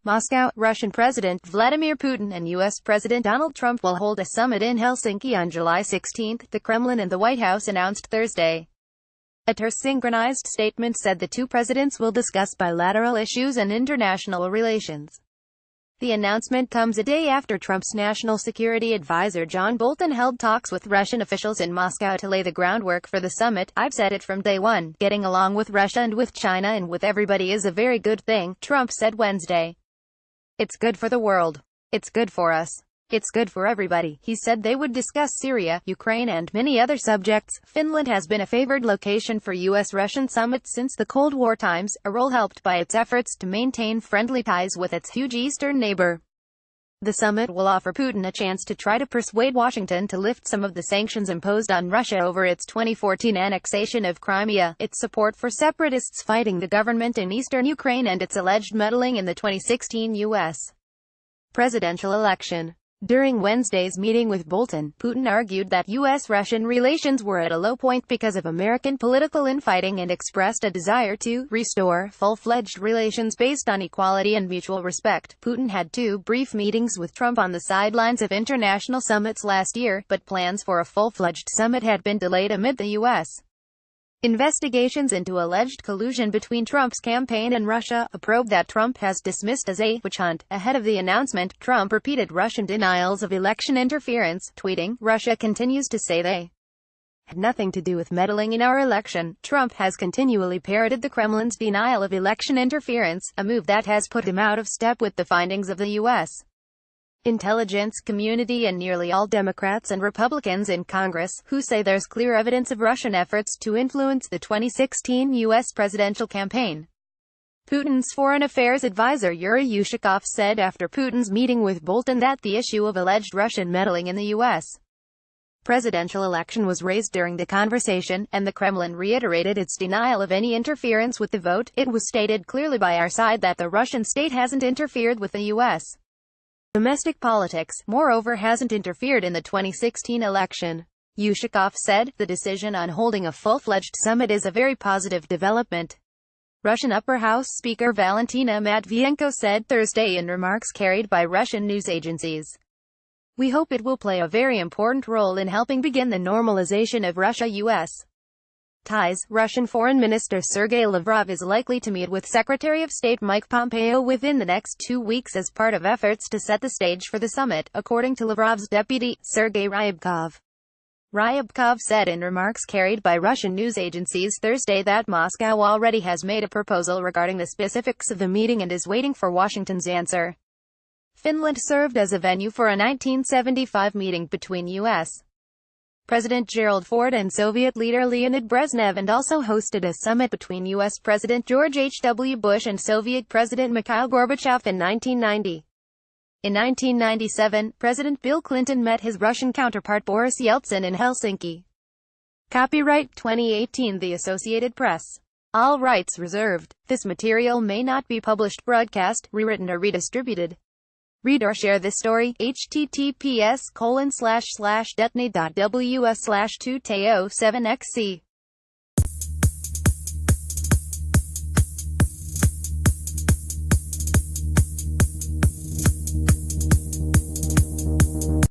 Moscow. Russian President Vladimir Putin and U.S. President Donald Trump will hold a summit in Helsinki on July 16, the Kremlin and the White House announced Thursday. A terse synchronized statement said the two presidents will discuss bilateral issues and international relations. The announcement comes a day after Trump's national security advisor John Bolton held talks with Russian officials in Moscow to lay the groundwork for the summit. "I've said it from day one, getting along with Russia and with China and with everybody is a very good thing," Trump said Wednesday. "It's good for the world. It's good for us. It's good for everybody." He said they would discuss Syria, Ukraine and many other subjects. Finland has been a favored location for U.S.-Russian summits since the Cold War times, a role helped by its efforts to maintain friendly ties with its huge eastern neighbor. The summit will offer Putin a chance to try to persuade Washington to lift some of the sanctions imposed on Russia over its 2014 annexation of Crimea, its support for separatists fighting the government in eastern Ukraine and its alleged meddling in the 2016 U.S. presidential election. During Wednesday's meeting with Bolton, Putin argued that U.S.-Russian relations were at a low point because of American political infighting and expressed a desire to restore full-fledged relations based on equality and mutual respect. Putin had two brief meetings with Trump on the sidelines of international summits last year, but plans for a full-fledged summit had been delayed amid the U.S. investigations into alleged collusion between Trump's campaign and Russia, a probe that Trump has dismissed as a witch hunt. Ahead of the announcement, Trump repeated Russian denials of election interference, tweeting, "Russia continues to say they had nothing to do with meddling in our election." Trump has continually parroted the Kremlin's denial of election interference, a move that has put him out of step with the findings of the U.S. intelligence community and nearly all Democrats and Republicans in Congress, who say there's clear evidence of Russian efforts to influence the 2016 U.S. presidential campaign. Putin's foreign affairs advisor Yuri Ushakov said after Putin's meeting with Bolton that the issue of alleged Russian meddling in the U.S. presidential election was raised during the conversation, and the Kremlin reiterated its denial of any interference with the vote. "It was stated clearly by our side that the Russian state hasn't interfered with the U.S. domestic politics, moreover hasn't interfered in the 2016 election," Ushakov said. The decision on holding a full-fledged summit is a very positive development, Russian Upper House Speaker Valentina Matvienko said Thursday in remarks carried by Russian news agencies. "We hope it will play a very important role in helping begin the normalization of Russia-U.S. ties." Russian Foreign Minister Sergei Lavrov is likely to meet with Secretary of State Mike Pompeo within the next 2 weeks as part of efforts to set the stage for the summit, according to Lavrov's deputy, Sergei Ryabkov. Ryabkov said in remarks carried by Russian news agencies Thursday that Moscow already has made a proposal regarding the specifics of the meeting and is waiting for Washington's answer. Finland served as a venue for a 1975 meeting between U.S. President Gerald Ford and Soviet leader Leonid Brezhnev, and also hosted a summit between U.S. President George H.W. Bush and Soviet President Mikhail Gorbachev in 1990. In 1997, President Bill Clinton met his Russian counterpart Boris Yeltsin in Helsinki. Copyright 2018 The Associated Press. All rights reserved. This material may not be published, broadcast, rewritten or redistributed. Read or share this story. https://detny.ws/2teo7xc